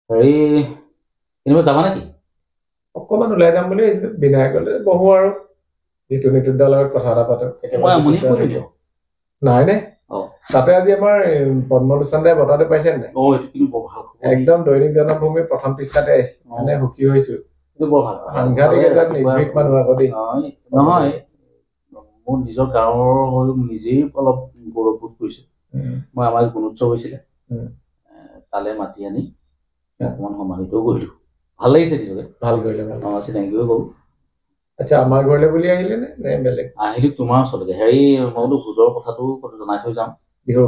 হেৰি এনেকুৱা যাবা নেকি? অকমান ওলাই যাম বুলি বিনায়কলে বহু আৰু যিটো নিতুদ্দাৰ লগত কথা এটা পাতো মই আমনি কৰিলো দিয়ক। নাই নে অ তাতে আজি আমাৰ পদ্মলোচন দাই বঁটাটো পাইছে নাই এইটো কিন্তু বৰ ভাল খবৰ। একদম দৈনিক জনভূমিৰ প্ৰথম পৃষ্ঠাতে আহিছে মানে সুখী হৈছো এইটো বৰ ভাল সাংঘাতিক এজন নিৰ্ভীক মানুহ আকৌ দেই নহয় মোৰ নিজৰ গাঁৱৰ হৈ নিজেই অলপ গৌৰৱবোধ কৰিছো মই আমাৰ গুণোৎসৱ হৈছিলে তালে মাতি আনি অকমান সমানিতও কৰিলো ভাল লাগিছে নিজকে ভাল কৰিলে চিনাকিও গ'ল আচ্ছা আমাৰ ঘৰলৈ বুলি আহিলে নে বেলেগ আহিলো তোমাৰ ওচৰলৈকে হেৰি মই বোলো ভোজৰ কথাটো জনাই থৈ যাম বিহুৰ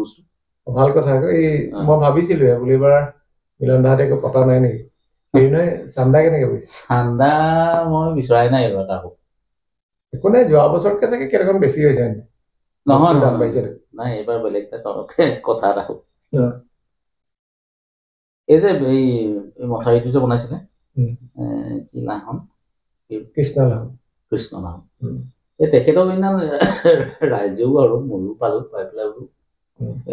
বস্তু ভাল কথা এই মই ভাবিছিলো বোলো এইবাৰ মিলন দাহঁতে একো পতা নাই নেকি হেৰি নহয় চান্দা কেনেকে পাইছে চান্দা মই বিচৰাই নাই এইবাৰ কাকো একো নাই যোৱা বছৰতকে চাগে কেইটকামান বেছি হৈছে নহয় নাই এইবাৰ বেলেগ কথা এটা হ'ল এই যে এই মথাউৰিটো যে বনাইছিলে কি লাহন কৃষ্ণ লাহন এই তেখেতক ইমান ৰাইজেও আৰু ময়ো পালো পাই পেলাই বোলো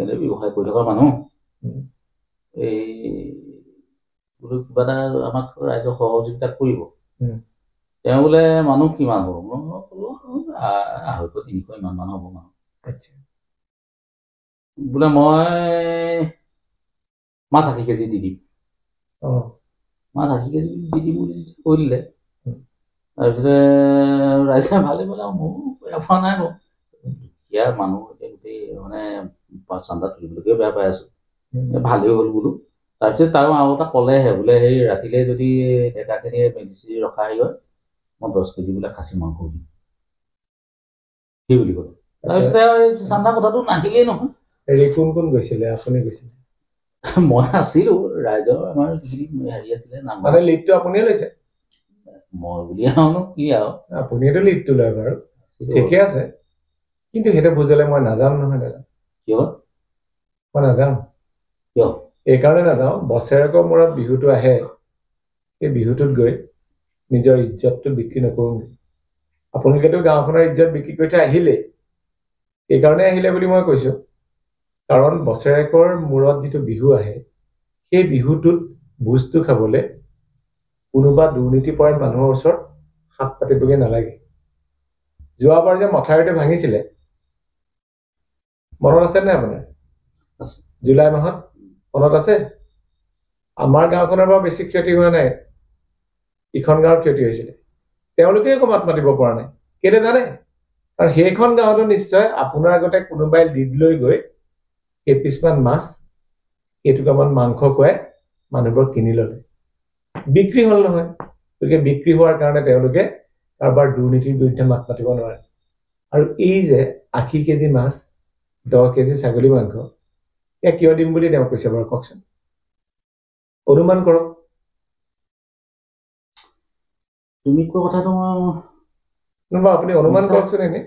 এনে ব্যৱসায় কৰি থকা মানুহ এই বোলো কিবা এটা আমাক ৰাইজক সহযোগিতা কৰিব তেওঁ বোলে মানুহ কিমান হ'ব মই ক'লো 250-300 ইমান মানুহ হ'ব মানুহ বোলে মই মাছ 80 কেজি দি দিম মাছ 80 কেজি দি দিম বুলি কৈ দিলে তাৰপিছতে ৰাইজে ভালে বোলে মোৰ বেয়া পোৱা নাই বাৰু দুখীয়া মানুহ এতিয়া গোটেই মানে চান্দা তুলিবলৈকে বেয়া পাই আছো ভালেই হ'ল বোলো তাৰপিছত তাৰ আৰু এটা ক'লেহে বোলে সেই ৰাতিলে যদি ডেকাখিনি মেডিচিন ৰখা হেৰি হয় মই 10 কেজি বোলে খাচী মাংস দিম কি বুলি ক'লে তাৰপিছতে চান্দা কথাটো নাহিলেই নহয় হেৰি কোন কোন গৈছিলে আপুনি গৈছিলে মই আছিলো ৰাইজৰ আমাৰ যিখিনি হেৰি আছিলে মানে লিডটো আপুনিয়ে লৈছে মই বুলি আহোনো কি আৰু আপুনিয়েতো লিডটো লয় বাৰু ঠিকে আছে কিন্তু সেইটো বুজালে মই নাযাম নহয় দাদা কিয় মই নাযাম কিয় এইকাৰণে নাযাওঁ বছৰেকৰ মূৰত বিহুটো আহে সেই বিহুটোত গৈ নিজৰ ইজ্জতটো বিক্ৰী নকৰোঁগে আপোনালোকেতো গাঁওখনৰ ইজ্জত বিক্ৰী কৰি থৈ আহিলেই এইকাৰণে আহিলে বুলি মই কৈছো কাৰণ বছৰেকৰ মূৰত যিটো বিহু আহে সেই বিহুটোত ভোজটো খাবলৈ কোনোবা দুৰ্নীতিপৰায়ণ মানুহৰ ওচৰত হাত পাতিবগৈ নালাগে যোৱাবাৰ যে মথাউৰিটো ভাঙিছিলে মনত আছে নে আপোনাৰ জুলাই মাহত মনত আছে আমাৰ গাঁওখনৰ পৰা বেছি ক্ষতি হোৱা নাই ইখন গাঁৱৰ ক্ষতি হৈছিলে তেওঁলোকে একো মাত মাতিব পৰা নাই কেলে জানে কাৰণ সেইখন গাঁৱতো নিশ্চয় আপোনাৰ আগতে কোনোবাই লিড লৈ গৈ কেইপিছমান মাছ কেইটুকামান মাংস খুৱাই মানুহবোৰক কিনি ল'লে বিক্ৰী হ'ল নহয় গতিকে বিক্ৰী হোৱাৰ কাৰণে তেওঁলোকে কাৰোবাৰ দুৰ্নীতিৰ বিৰুদ্ধে মাত মাতিব নোৱাৰে আৰু এই যে 80 কেজি মাছ 10 কেজি ছাগলী মাংস এয়া কিয় দিম বুলি তেওঁ কৈছে বাৰু কওকচোন অনুমান কৰক তুমি কোৱা কথাটো নহবা আপুনি অনুমান কৰকচোন এনে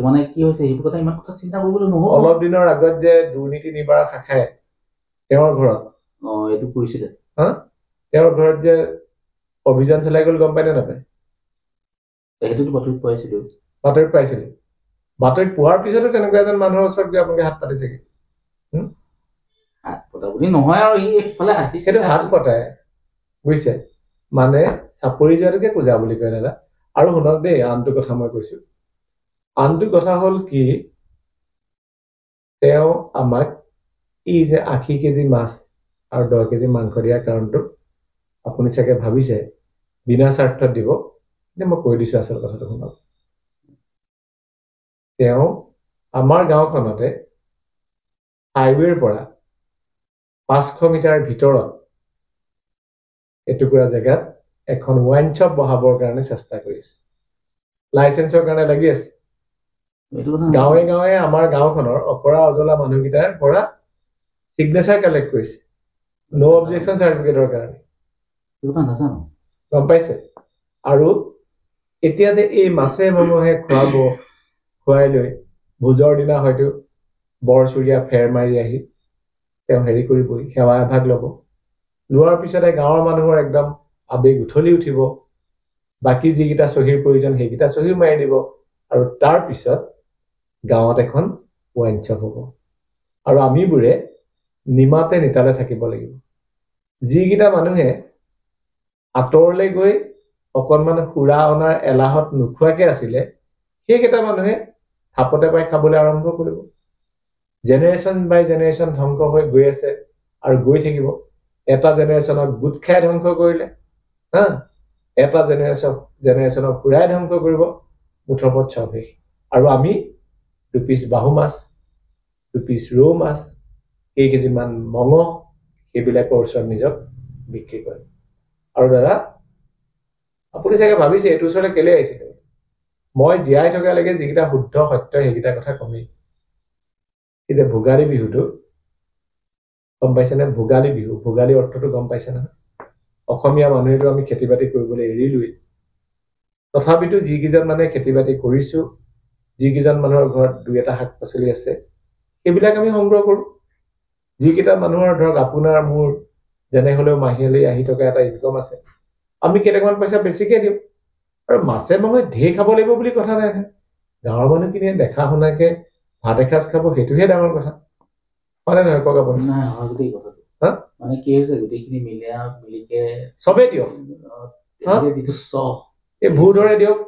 মানে কি হৈছে সেইটো কথা ইমান কথা চিন্তা কৰিবলৈ নহ'ব অলপ দিনৰ আগত যে দুৰ্নীতি নিবাৰক শাখাই তেওঁৰ ঘৰত এইটো কৰিছিলে তেওঁৰ ঘৰত যে অভিযান চলাই গ'ল গম পাই নে নাপায় সেইটোতো বাতৰিত পাইছিলো বাতৰিত পোৱাৰ পিছতো তেনেকুৱা এজন মানুহৰ ওচৰত গৈ আপোনালোকে হাত পাতিছেগে হাত পতা বুলি নহয় আৰু সি এইফালে সেইটো হাত পতাই বুজিছে মানে চাপৰি যোৱাটোকে পূজা বুলি কয় দাদা আৰু শুনক দেই আনটো কথা মই কৈছো আনটো কথা হ'ল কি তেওঁ আমাক এই যে 80 কেজি মাছ আৰু 10 কেজি মাংস দিয়াৰ কাৰণটো আপুনি চাগে ভাবিছে বিনা স্বাৰ্থত দিব মই কৈ দিছো আচল কথাটো শুনক তেওঁ আমাৰ গাঁওখনতে হাইৱেৰ পৰা 500 মিটাৰ ভিতৰত এটুকুৰা জেগাত এখন ওয়াইন শ্বপ বহাবৰ কাৰণে চেষ্টা কৰিছে লাইসেন্সৰ কাৰণে লাগি আছে গাঁৱে গাঁৱে আমাৰ গাঁওখনৰ অকৰা অজলা মানুহকেইটাৰ পৰা সিগনেচাৰ কালেক্ট কৰিছে নো অবজেকশন সাৰ্টিফিকেটৰ কাৰণে গম পাইছে আৰু এতিয়া যে এই মাছে মঙহে খুৱাই লৈ ভোজৰ দিনা হয়তো বৰচুৰীয়া ফেৰ মাৰি আহি তেওঁ হেৰি কৰিবই সেৱা এভাগ ল'ব লোৱাৰ পিছতে গাঁৱৰ মানুহৰ একদম আবেগ উঠলি উঠিব বাকি যিকেইটা চহীৰ প্ৰয়োজন সেইকেইটা চহী মাৰি দিব আৰু তাৰ পিছত গাঁৱত এখন ওয়াইন শ্বপ হ'ব আৰু আমিবোৰে নিমাতে নিতালে থাকিব লাগিব যিকেইটা মানুহে আঁতৰলৈ গৈ অকণমান সুৰা অনাৰ এলাহত নোখোৱাকে আছিলে সেইকেইটা মানুহে থাপতে পাই খাবলৈ আৰম্ভ কৰিব জেনেৰেশ্যন বাই জেনেৰেশ্যন ধ্বংস হৈ গৈ আছে আৰু গৈ থাকিব এটা জেনেৰেশ্যনক গোট খাই ধ্বংস কৰিলে হা এটা জেনেৰেশ্যনক সুৰাই ধ্বংস কৰিব মুঠৰ চব শেষ আৰু আমি দুপিচ বাহু মাছ দুপিচ ৰৌ মাছ কেইকেজিমান মঙহ সেইবিলাকৰ ওচৰত নিজক বিক্ৰী কৰে আৰু দাদা আপুনি চাগে ভাবিছে এইটো ওচৰলৈ কেলে আহিছিলে মই জীয়াই থকালৈকে যিকেইটা শুদ্ধ সত্য সেইকেইটা কথা কমেই এতিয়া ভোগালী বিহুটো গম পাইছেনে ভোগালী বিহু ভোগালী অৰ্থটো গম পাইছে নহয় অসমীয়া মানুহেতো আমি খেতি বাতি কৰিবলৈ এৰিলোৱেই তথাপিতো যিকেইজন মানে খেতি বাতি কৰিছো যিকেইজন মানুহৰ ঘৰত দুই এটা শাক পাচলি আছে সেইবিলাক আমি সংগ্ৰহ কৰো যিকেইটা মানুহৰ ধৰক আপোনাৰ মোৰ যেনে হলেও মাহিলী আহি থকা এটা ইনকম আছে আমি কেইটামান পইচা বেছিকে দিওঁ আৰু মাছে মঙহে ঢেৰ খাব লাগিব বুলি কথা নাই গাঁৱৰ মানুহখিনিয়ে দেখা শুনাকে ভাত এসাঁজ খাব সেইটোহে ডাঙৰ কথা হয় নহয় কওক আপুনি নাই হয় গোটেই কথাটো মানে কি হৈছে গোটেইখিনি মিলিকে চবেই দিয়ক যিটো চখ এই ভূধৰে দিয়ক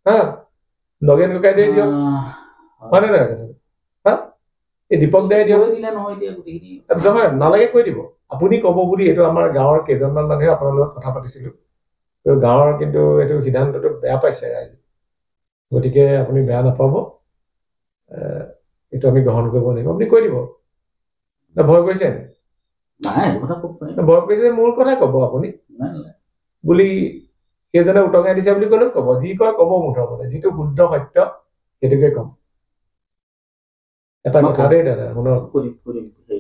হা নগেন ককাইদেৱে দিয়ক হয় নে নহয় হা এই দীপক দাই দিয়ক দিলে নহয় এতিয়া গোটেইখিনি নহয় নালাগে কৈ দিব আপুনি কব বুলি এইটো আমাৰ গাঁৱৰ কেইজনমান মানুহে আপোনাৰ লগত কথা পাতিছিলো গাঁৱৰ কিন্তু এইটো সিদ্ধান্তটো বেয়া পাইছে ৰাইজে গতিকে আপুনি বেয়া নাপাব এইটো আমি গ্ৰহণ কৰিব লাগিব আপুনি কৈ দিব ভয় কৰিছে ভয় কৰিছে মোৰ কথা কব আপুনি বুলি সেইজনে উটঙাই দিছে বুলি কলেও কব যি কয় কব মুঠৰ মতে যিটো শুদ্ধ সত্য সেইটোকে কম এটা কথা দেই দাদা শুনক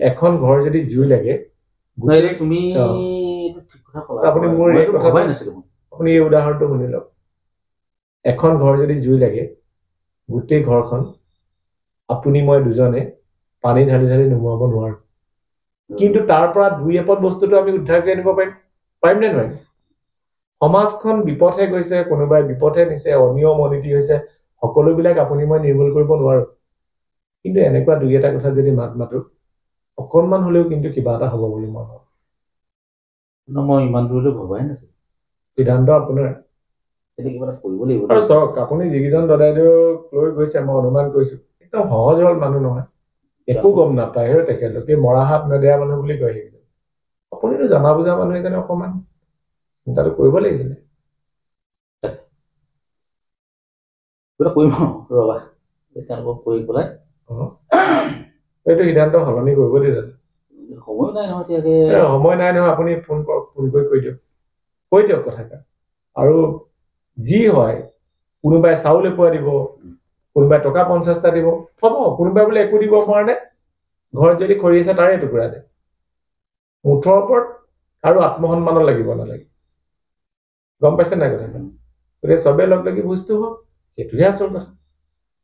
এখন ঘৰ যদি জুই লাগে তুমি আপুনি মোৰ এই কথা আপুনি এই উদাহৰণটো শুনি লওক এখন ঘৰ যদি জুই লাগে গোটেই ঘৰখন আপুনি মই দুজনে পানী ঢালি ঢালি নুমুৱাব নোৱাৰো কিন্তু তাৰ পৰা দুই এপদ বস্তুটো আমি উদ্ধাৰ কৰি আনিব পাৰিম নে নোৱাৰিম সমাজখন বিপথে গৈছে কোনোবাই বিপথে নিছে অনিয়ম অনীতি হৈছে সকলোবিলাক আপুনি মই নিৰ্মূল কৰিব নোৱাৰো কিন্তু এনেকুৱা দুই এটা কথা যদি মাতো অকণমান হলেও কিন্তু কিবা এটা হ'ব বুলি মই ভাবো মই ইমান দূৰলৈ ভবাই নাছিল সিদ্ধান্ত আপোনাৰ কিবা এটা কৰিব লাগিব আৰু চাওক আপুনি যিকেইজন দাদাইদেউক লৈ গৈছে মই অনুমান কৰিছো একদম সহজ সৰল মানুহ নহয় একো গম নাপায় তেখেতলোকে মৰা হাত নেদেয়া মানুহ বুলি কয় সেইকেইজন আপুনিতো জনা বুজা মানুহ এজনে অকণমান চিন্তাটো কৰিব লাগিছিলে কৰিম ৰবা তেওঁলোকক কৰি পেলাই এইটো সিদ্ধান্ত সলনি কৰিব দেই দাদা সময় নাই নহয় সময় নাই নহয় আপুনি ফোন কৰি কৈ দিয়ক কথাটা আৰু যি হয় কোনোবাই চাউল এপোৱা দিব কোনোবাই টকা 50টা দিব হ'ব কোনোবাই বোলে একো দিব পৰা নাই ঘৰত যদি খৰি আছে তাৰে টুকুৰা দে মুঠৰ ওপৰত আৰু আত্মসন্মানৰ লাগিব নালাগে গম পাইছে নাই কথাটো গতিকে চবে লগ লাগি বুজটো হওক সেইটোহে আচল কথা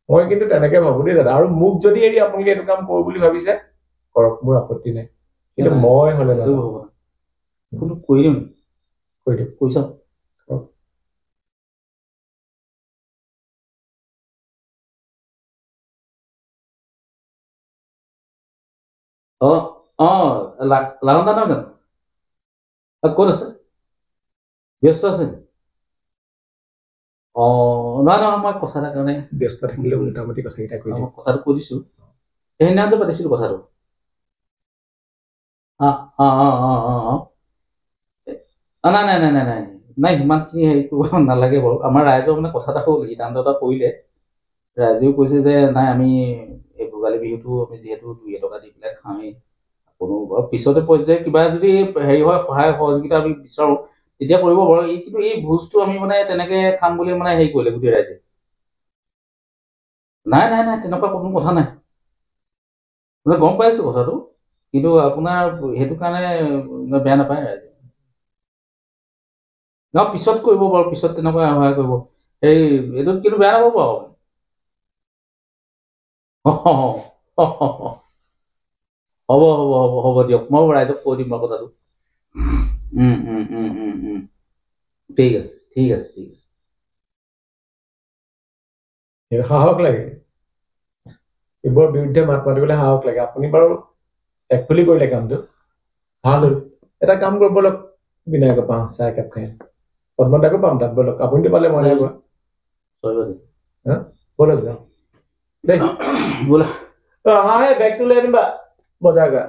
মই কিন্তু তেনেকে ভাবো দেই দাদা আৰু মোক যদি এৰি আপোনালোকে এইটো কাম কৰো বুলি ভাবিছে কৰক মোৰ আপত্তি নাই কিন্তু মই হলে কৈ দিম কৈছা লাহন দা নহয় জানো ক'ত আছে ব্যস্ত আছে নহয় মই কথা এটাৰ কাৰণে ব্যস্ত থাকিলেও মোটামুটি কথাকেইটা কৈ দিম কথাটো কৈ দিছো সেইদিনা যে পাতিছিলো কথাটো নাই নাই নাই নাই নাই নাই সিমানখিনি হেৰি কৰিব নালাগে বাৰু আমাৰ ৰাইজৰ মানে কথা এটা হ'ল সিদ্ধান্ত এটা কৰিলে ৰাইজেও কৈছে যে নাই আমি এই ভোগালী বিহুটো আমি যিহেতু 2 টকা দি পেলাই খাওঁৱেই কোনো পিছতে পৰ্যায়ে কিবা যদি হেৰি হয় সহায় সহযোগিতা আমি বিচাৰো তেতিয়া কৰিব বাৰু কিন্তু এই ভোজটো আমি মানে তেনেকে খাম বুলি মানে হেৰি কৰিলে গোটেই ৰাইজে নাই নাই নাই তেনেকুৱা কোনো কথা নাই মানে গম পাইছো কথাটো কিন্তু আপোনাৰ সেইটো কাৰণে বেয়া নাপায় ৰাইজে পিছত কৰিব বাৰু পিছত তেনেকুৱা সহায় কৰিব এই এইটোত কিন্তু বেয়া নাপাব বাৰু হ'ব দিয়ক মই ৰাইজক কৈ দিম বাৰু কথাটো ঠিক আছে ঠিক আছে ঠিক আছে সাহস লাগে এইবোৰৰ বিৰুদ্ধে মাত মাতিবলৈ সাহস লাগে আপুনি বাৰু একফুলি কৰিলে কামটো ভাল হ'ল এটা কাম কৰিব বলক বিনায়কক পাওঁ চাহ একাপ খাই পদ্মদাকো পাম তাত বলক আপুনিতো পালে মই নাই পোৱা বলক যাওঁ দেই বোলা অহা বেগটো লৈ আনিবা বজাৰ কৰা